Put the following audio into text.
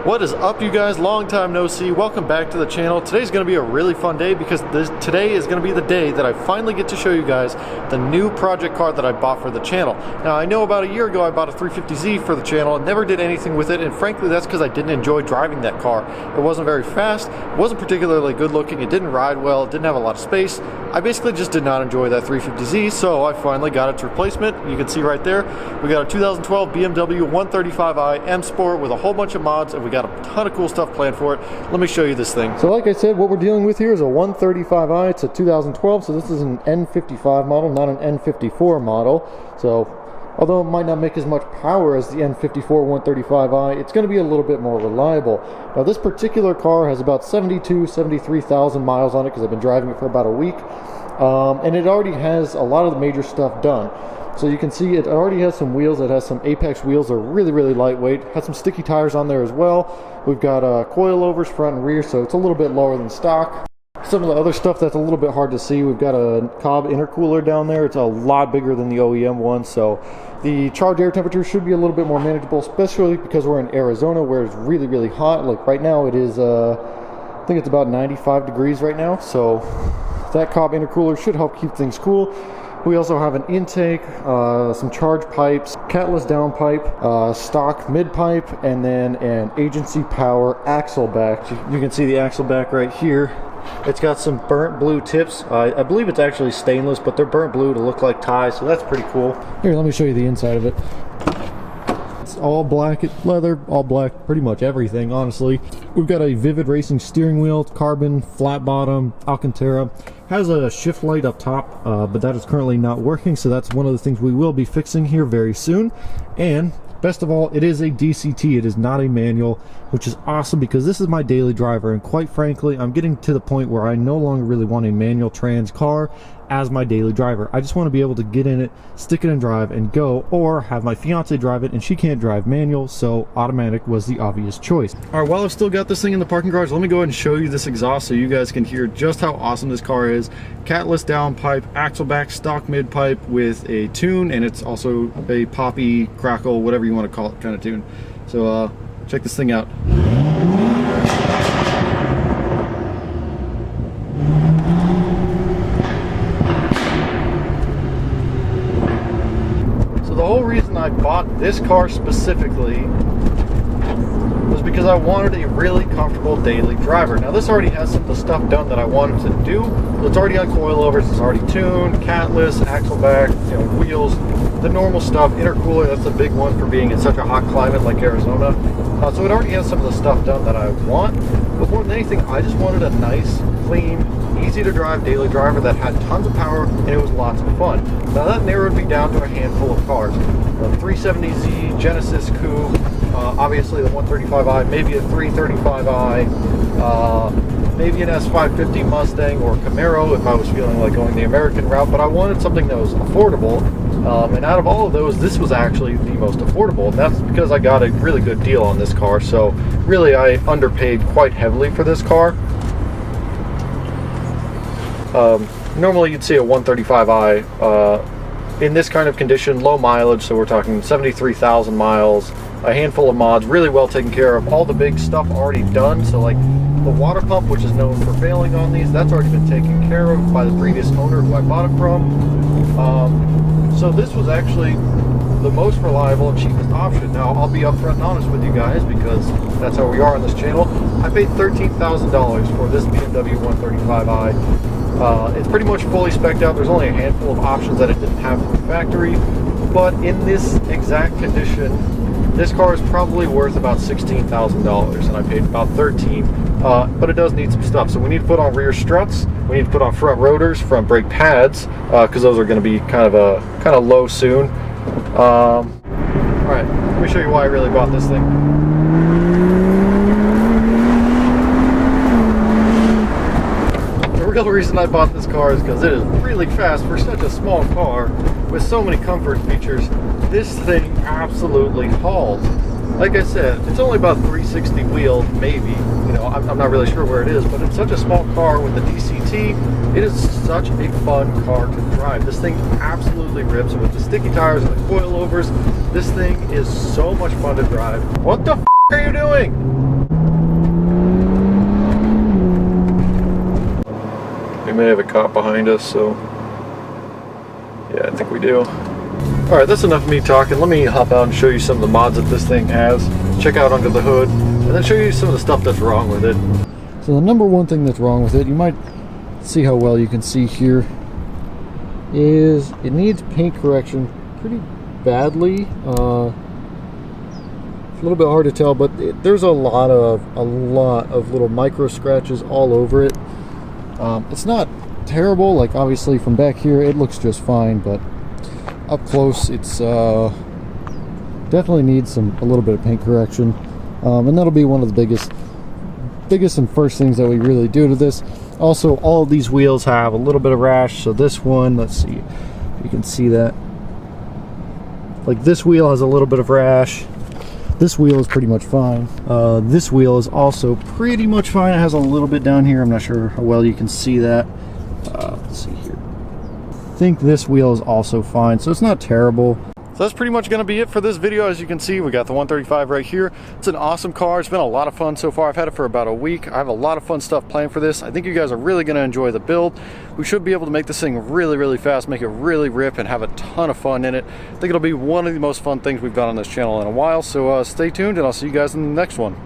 What is up, you guys? Long time no see. Welcome back to the channel. Today's going to be a really fun day because today is going to be the day that I finally get to show you guys the new project car that I bought for the channel. Now, I know about a year ago I bought a 350Z for the channel and never did anything with it, and frankly that's because I didn't enjoy driving that car. It wasn't very fast, it wasn't particularly good looking, it didn't ride well, it didn't have a lot of space. I basically just did not enjoy that 350Z, so I finally got its replacement. You can see right there, we got a 2012 BMW 135i M Sport with a whole bunch of mods, and we got a ton of cool stuff planned for it. Let me show you this thing. So like I said, what we're dealing with here is a 135i. It's a 2012, so this is an N55 model, not an N54 model. So although it might not make as much power as the N54 135i, it's going to be a little bit more reliable. Now this particular car has about 73,000 miles on it because I've been driving it for about a week. And it already has a lot of the major stuff done. So you can see it already has some wheels. It has some Apex wheels. They're really lightweight. Has some sticky tires on there as well. We've got coilovers front and rear, so it's a little bit lower than stock. Some of the other stuff that's a little bit hard to see, we've got a Cobb intercooler down there. It's a lot bigger than the OEM one, so the charge air temperature should be a little bit more manageable, especially because we're in Arizona where it's really hot. Like right now it is, I think it's about 95 degrees right now, so that Cobb intercooler should help keep things cool. We also have an intake, some charge pipes, catless downpipe, stock mid pipe, and then an agency power axleback. You can see the axleback right here. It's got some burnt blue tips. I believe it's actually stainless, but they're burnt blue to look like ties, so that's pretty cool. Here, let me show you the inside of it. It's all black leather, all black, pretty much everything, honestly. We've got a Vivid Racing steering wheel, carbon, flat bottom, Alcantara. Has a shift light up top, but that is currently not working, so that's one of the things we will be fixing here very soon. And best of all, it is a DCT. It is not a manual, which is awesome because this is my daily driver, and quite frankly, I'm getting to the point where I no longer really want a manual trans car as my daily driver. I just want to be able to get in it, stick it in drive, and go, or have my fiance drive it, and she can't drive manual, so automatic was the obvious choice. All right, while I've still got this thing in the parking garage, let me go ahead and show you this exhaust so you guys can hear just how awesome this car is. Catless downpipe, axleback, stock mid pipe with a tune, and it's also a poppy, crackle, whatever you want to call it kind of tune. So check this thing out. The whole reason I bought this car specifically was because I wanted a really comfortable daily driver. Now this already has some of the stuff done that I wanted to do. It's already on coilovers, it's already tuned, catless, axleback, wheels, the normal stuff, intercooler, that's a big one for being in such a hot climate like Arizona. So it already has some of the stuff done that I want, but more than anything, I just wanted a nice, clean, easy to drive daily driver that had tons of power and it was lots of fun. Now that narrowed me down to a handful of cars. The 370Z, Genesis Coupe, obviously the 135i, maybe a 335i, maybe an S550 Mustang or Camaro if I was feeling like going the American route, but I wanted something that was affordable. And out of all of those, this was actually the most affordable, and that's because I got a really good deal on this car. So really I underpaid quite heavily for this car. Normally you'd see a 135i in this kind of condition, low mileage, so we're talking 73,000 miles, a handful of mods, really well taken care of, all the big stuff already done. So like the water pump, which is known for failing on these, that's already been taken care of by the previous owner who I bought it from. So this was actually the most reliable and cheapest option. Now I'll be upfront and honest with you guys because that's how we are on this channel. I paid $13,000 for this BMW 135i. It's pretty much fully spec'd out. There's only a handful of options that it didn't have from the factory, but in this exact condition, this car is probably worth about $16,000, and I paid about $13,000. But it does need some stuff. So we need to put on rear struts, we need to put on front rotors, front brake pads, because those are going to be kind of low soon. All right, let me show you why I really bought this thing. The real reason I bought this car is because it is really fast for such a small car with so many comfort features. This thing absolutely hauls. Like I said, it's only about 360 wheel, maybe. I'm not really sure where it is, but it's such a small car with the DCT. It is such a fun car to drive. This thing absolutely rips with the sticky tires and the coilovers. This thing is so much fun to drive. What the f are you doing? cop behind us, so yeah, I think we do. Alright, that's enough of me talking. Let me hop out and show you some of the mods that this thing has. Check out under the hood, and then show you some of the stuff that's wrong with it. So the number one thing that's wrong with it, you might see how well you can see here, is it needs paint correction pretty badly. It's a little bit hard to tell, but there's a lot of little micro scratches all over it. It's not terrible, like obviously from back here it looks just fine, but up close it's definitely needs a little bit of paint correction, and that'll be one of the biggest and first things that we really do to this. Also, all of these wheels have a little bit of rash. So this one, let's see if you can see that, like this wheel has a little bit of rash. This wheel is pretty much fine. This wheel is also pretty much fine. It has a little bit down here. I'm not sure how well you can see that. Let's see here. I think this wheel is also fine, so it's not terrible. So that's pretty much going to be it for this video. As you can see, we got the 135 right here. It's an awesome car. It's been a lot of fun so far. I've had it for about a week. I have a lot of fun stuff planned for this. I think you guys are really going to enjoy the build. We should be able to make this thing really, really fast, make it really rip, and have a ton of fun in it. I think it'll be one of the most fun things we've done on this channel in a while. So stay tuned, and I'll see you guys in the next one.